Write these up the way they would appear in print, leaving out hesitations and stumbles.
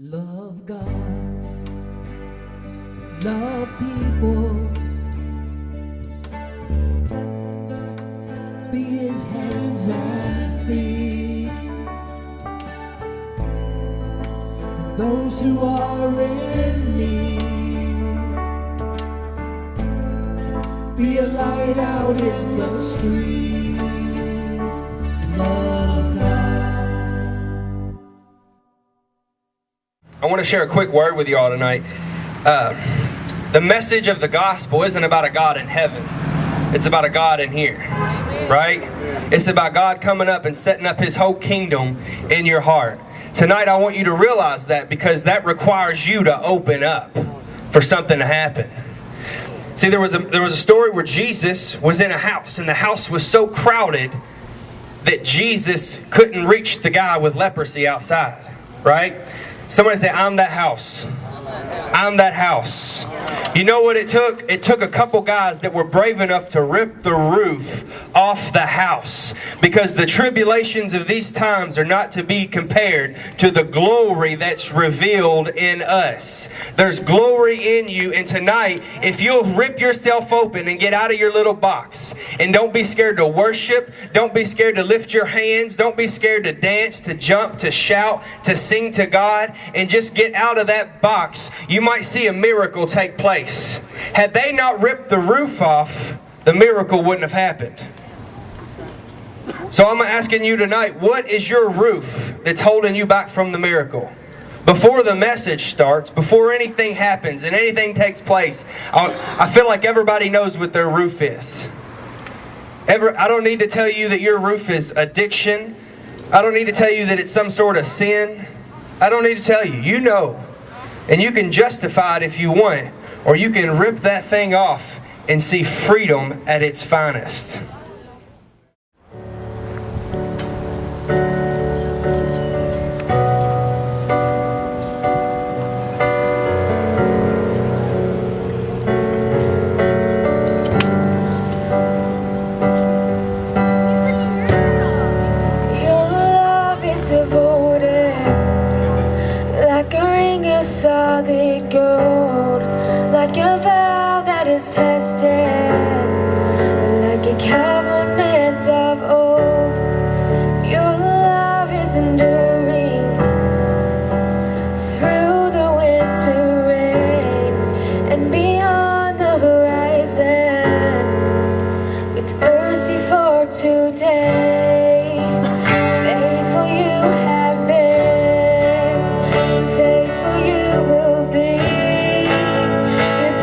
Love God, love people, be His hands and feet. Those who are in need, be a light out in the street. Love God. I want to share a quick word with you all tonight. The message of the gospel isn't about a God in heaven. It's about a God in here. Right? It's about God coming up and setting up His whole kingdom in your heart. Tonight I want you to realize that, because that requires you to open up for something to happen. See, there was a story where Jesus was in a house, and the house was so crowded that Jesus couldn't reach the guy with leprosy outside. Right? Somebody say, I'm that house. I'm that house. You know what it took? It took a couple guys that were brave enough to rip the roof off the house, because the tribulations of these times are not to be compared to the glory that's revealed in us. There's glory in you, and tonight, if you'll rip yourself open and get out of your little box, and don't be scared to worship, don't be scared to lift your hands, don't be scared to dance, to jump, to shout, to sing to God, and just get out of that box, you might see a miracle take place. Had they not ripped the roof off, the miracle wouldn't have happened. So I'm asking you tonight, what is your roof that's holding you back from the miracle? Before the message starts, before anything happens and anything takes place, I feel like everybody knows what their roof is. I don't need to tell you that your roof is addiction. I don't need to tell you that it's some sort of sin. I don't need to tell you. You know. And you can justify it if you want, or you can rip that thing off and see freedom at its finest. Solid gold, like a vow that is tested, like a covenant of old. Your love is enduring through the winter rain and beyond the horizon, with mercy for today. Faithful you have been, faithful you will be. Your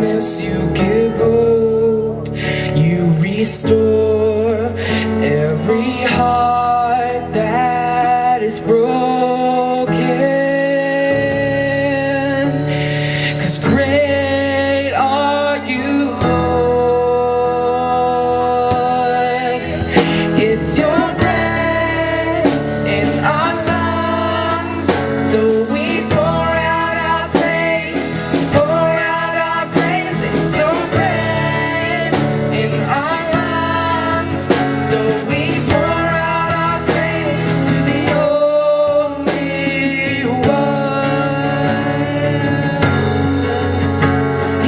darkness you give hope. You restore every heart that is broken. 'Cause great are you, Lord. It's your breath in our lungs, so we pour out our praise. Pour out our praise. It's your breath in our lungs, so we pour out our praise to the only one.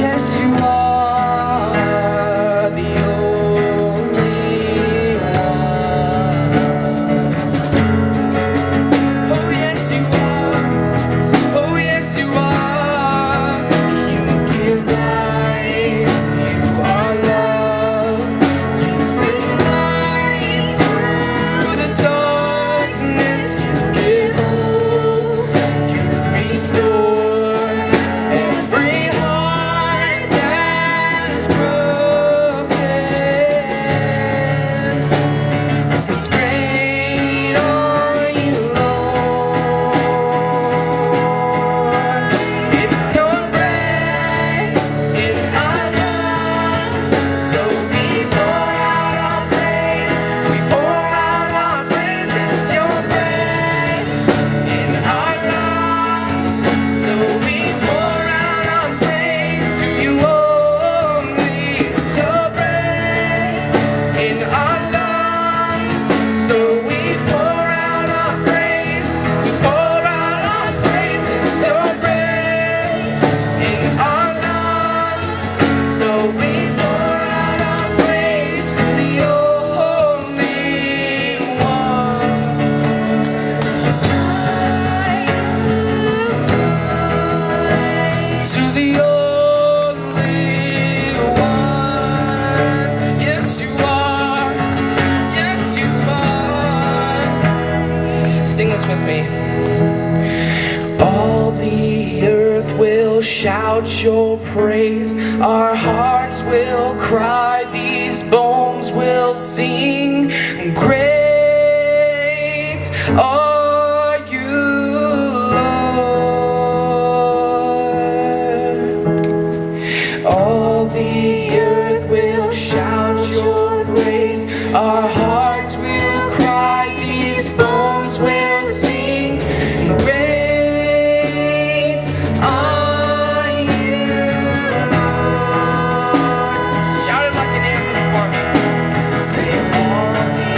Yes, you are the only one. Oh, yes, you are. Oh, yes, you are. You give life. You are love. You bring light through the darkness. You give hope. You restore every heart that is broken. 'Cause great are you, Lord. It's your breath in our lungs, so we pour out our praise. We pour out our praise. It's your breath in our lungs, so we pour out our praise to you only. It's your breath in our lungs, so we pour out our praise. We pour out our praise. It's your breath in our lungs, so we pour out our praise to the only one. To the only one. Yes, you are. Yes, you are. Sing this with me. All the earth will shout your praise. Our hearts will cry. These bones will sing. Great are you, Lord. All the earth will shout your praise. Our hearts will cry. These bones will sing. Great are you, Lord. Shout it like an anthem for me. Say, all the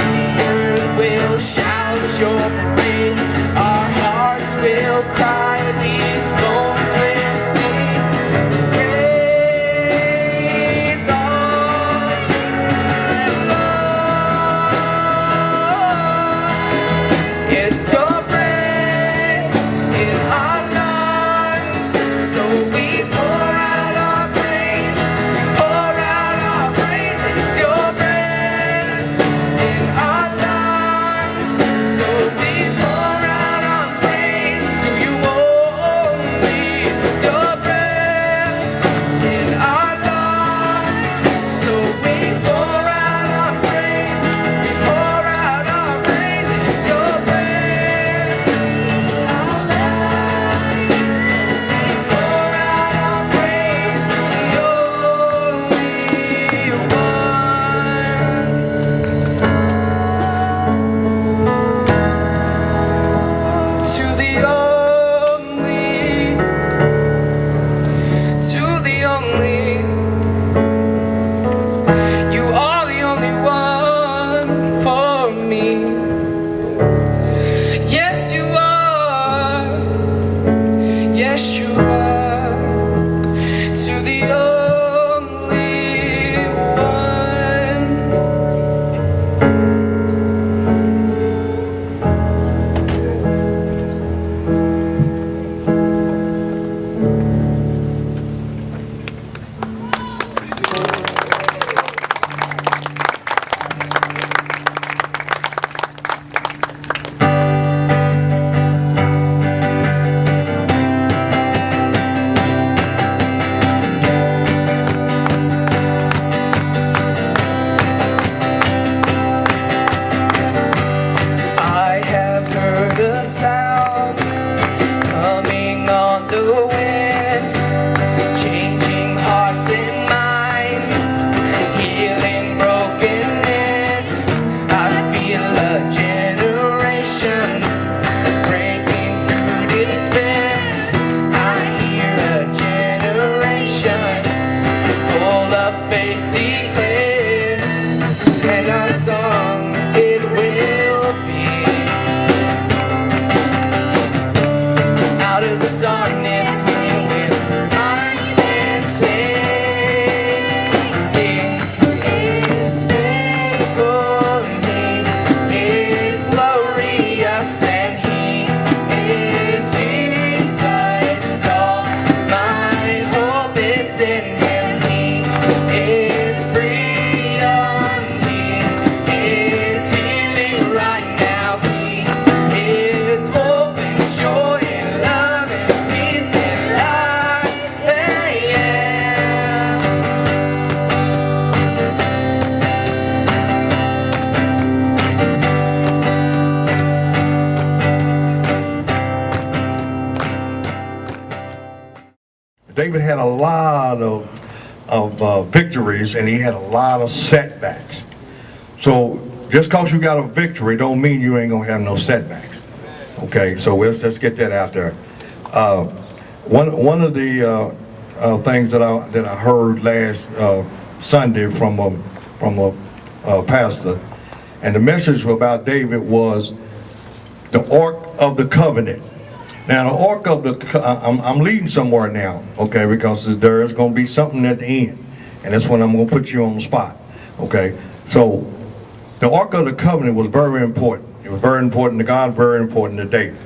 earth will shout your praise. Our hearts will cry. These bones will sing. Great are you, Lord. His freedom is healing right now. He is hope and joy and love and peace and life. Hey, yeah. David had a lot of victories, and he had a lot of setbacks. So just because you got a victory don't mean you ain't gonna have no setbacks. Okay, so let's just get that out there. One of the things that I heard last Sunday from a pastor, and the message about David was the Ark of the Covenant. Now, the Ark of the, I'm leading somewhere now, okay, because there is going to be something at the end, and that's when I'm going to put you on the spot, okay? So, the Ark of the Covenant was very important. It was very important to God, very important to David.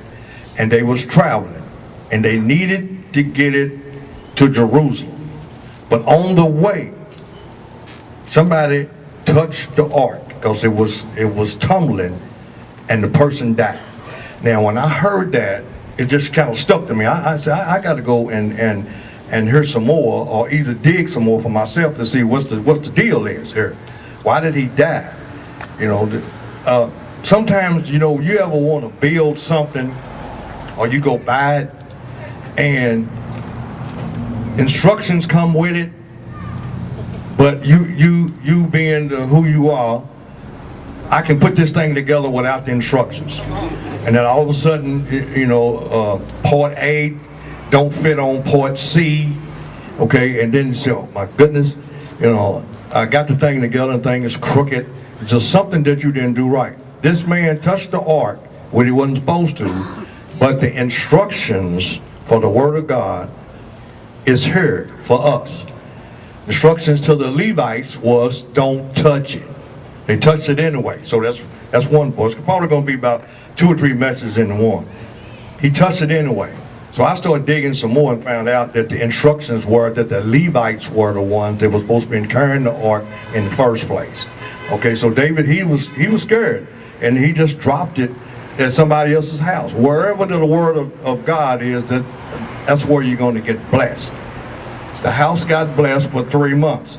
And they was traveling, and they needed to get it to Jerusalem. But on the way, somebody touched the Ark, because it was tumbling, and the person died. Now, when I heard that, it just kind of stuck to me. I said, I got to go and hear some more, or either dig some more for myself to see what's the deal is here. Why did he die? You know, sometimes, you know, you ever want to build something, or you go buy it, and instructions come with it, but you being who you are, I can put this thing together without the instructions. And then all of a sudden, you know, part A don't fit on part C, okay? And then you say, oh my goodness, you know, I got the thing together and the thing is crooked. It's just something that you didn't do right. This man touched the ark when he wasn't supposed to, but the instructions for the Word of God is here for us. Instructions to the Levites was don't touch it. They touched it anyway, so that's one book. It's probably going to be about 2 or 3 messages in one. He touched it anyway. So I started digging some more and found out that the instructions were that the Levites were the ones that were supposed to be carrying the ark in the first place. Okay, so David, he was scared, and he just dropped it at somebody else's house. Wherever the word of God is, that's where you're going to get blessed. The house got blessed for 3 months.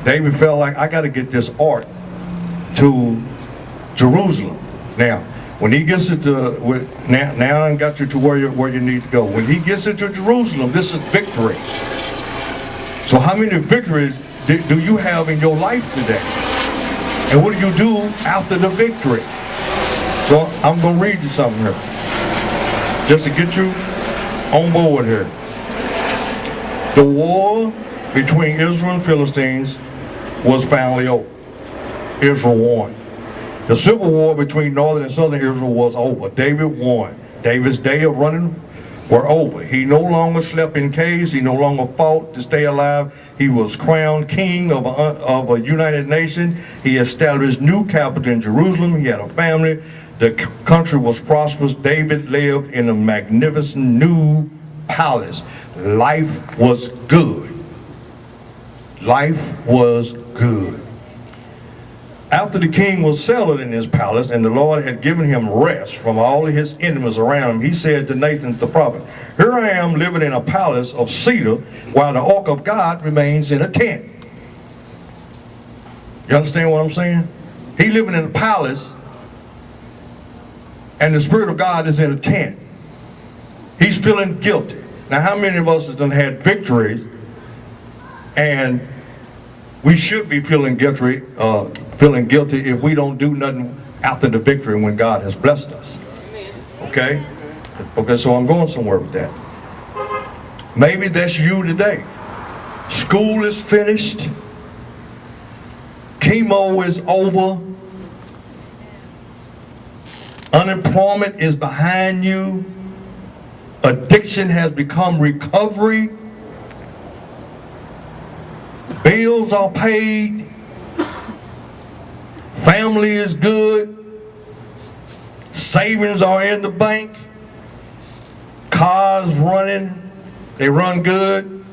David felt like, I got to get this ark to Jerusalem. Now, when he gets it to, now I got you to where you need to go. When he gets it to Jerusalem, this is victory. So how many victories do you have in your life today? And what do you do after the victory? So I'm going to read you something here, just to get you on board here. The war between Israel and Philistines was finally over. Israel won. The civil war between northern and southern Israel was over. David won. David's day of running were over. He no longer slept in caves. He no longer fought to stay alive. He was crowned king of a united nation. He established new capital in Jerusalem. He had a family. The country was prosperous. David lived in a magnificent new palace. Life was good. Life was good. After the king was settled in his palace and the Lord had given him rest from all of his enemies around him, he said to Nathan the prophet, here I am living in a palace of cedar while the ark of God remains in a tent. You understand what I'm saying? He living in a palace and the Spirit of God is in a tent. He's feeling guilty. Now how many of us have done had victories, and we should be feeling guilty if we don't do nothing after the victory when God has blessed us. Okay? Okay, so I'm going somewhere with that. Maybe that's you today. School is finished. Chemo is over. Unemployment is behind you. Addiction has become recovery. Bills are paid. Family is good. Savings are in the bank. Cars running. They run good.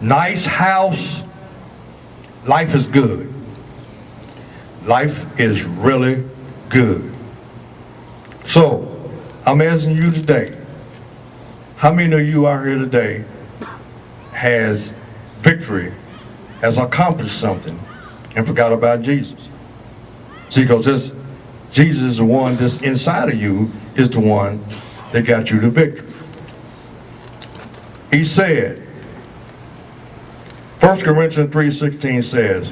nice house. Life is good. Life is really good. So, I'm asking you today, how many of you out here today has victory, has accomplished something, and forgot about Jesus? See, because Jesus is the one that's inside of you, is the one that got you the victory. He said, 1 Corinthians 3:16 says,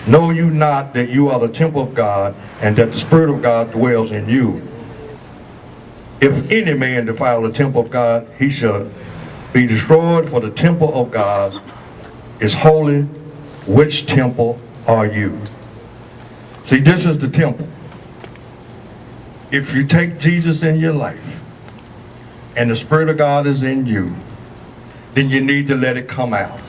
know you not that you are the temple of God, and that the Spirit of God dwells in you? If any man defile the temple of God, he shall be destroyed, for the temple of God is holy. Which temple are you? See, this is the temple. If you take Jesus in your life, and the Spirit of God is in you, then you need to let it come out.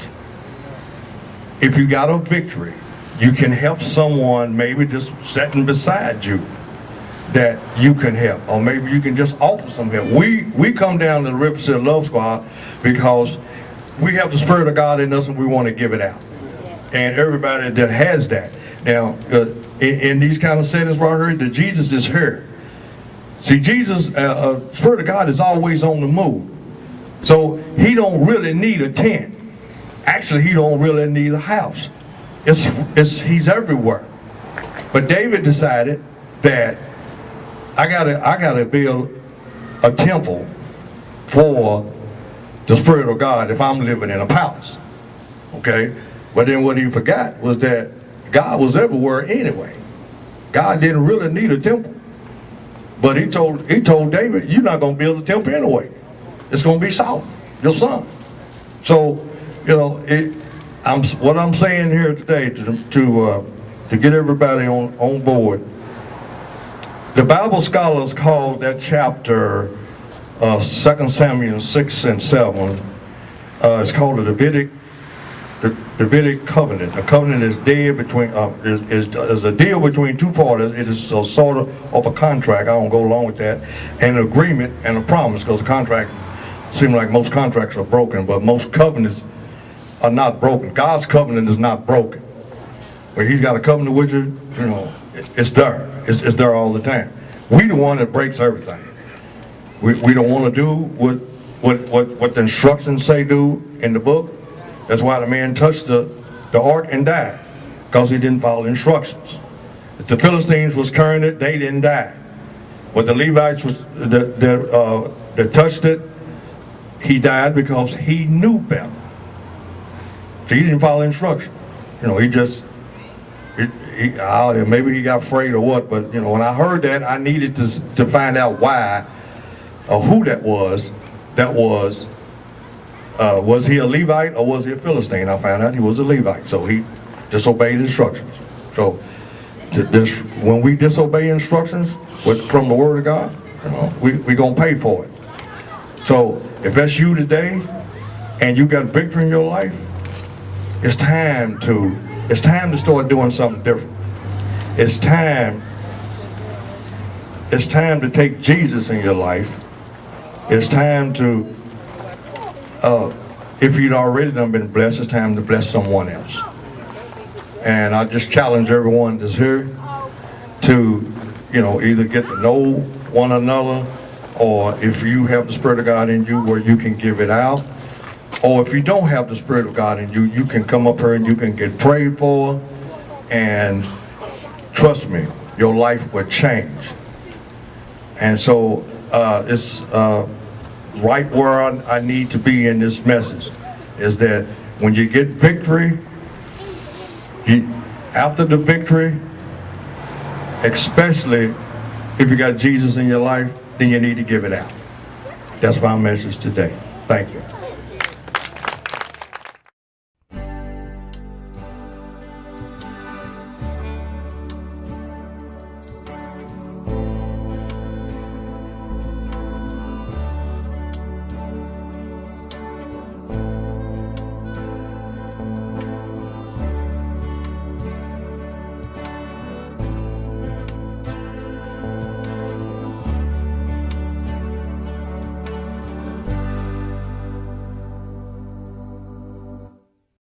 If you got a victory, you can help someone maybe just sitting beside you that you can help, or maybe you can just offer some help. We come down to the River City Love Squad because we have the Spirit of God in us and we want to give it out. And everybody that has that. Now, in these kind of settings where I heard that Jesus is here. See, Jesus, Spirit of God is always on the move. So he don't really need a tent. Actually, he don't really need a house. He's everywhere. But David decided that I gotta build a temple for the Spirit of God if I'm living in a palace. Okay? But then what he forgot was that God was everywhere anyway. God didn't really need a temple. But he told David, you're not gonna build a temple anyway. It's gonna be Solomon, your son. So, you know, what I'm saying here today to get everybody on board. The Bible scholars call that chapter 2 Samuel 6 and 7. It's called the Davidic covenant. A covenant is dead between is a deal between two parties. It is a sort of a contract. I don't go along with that. An agreement and a promise, because a contract seems like most contracts are broken, but most covenants are not broken. God's covenant is not broken. When he's got a covenant with you, you know, it's there. It's there all the time. We the one that breaks everything. We don't want to do what the instructions say do in the book. That's why the man touched the ark and died, because he didn't follow the instructions. If the Philistines was carrying it, they didn't die. But the Levites that touched it, he died because he knew better. So he didn't follow instructions. You know, maybe he got afraid or what, but you know, when I heard that, I needed to find out why or who that was. Was he a Levite or was he a Philistine? I found out he was a Levite, so he disobeyed instructions. So when we disobey instructions from the Word of God, you know, we gonna pay for it. So if that's you today and you got victory in your life, it's time to start doing something different. It's time to take Jesus in your life. It's time to, if you'd already done been blessed, it's time to bless someone else. And I just challenge everyone that's here to, you know, either get to know one another, or if you have the Spirit of God in you where you can give it out, or if you don't have the Spirit of God in you, you can come up here and you can get prayed for, and trust me, your life will change. And so it's right where I need to be in this message, is that when you get victory, after the victory, especially if you got Jesus in your life, then you need to give it out. That's my message today. Thank you.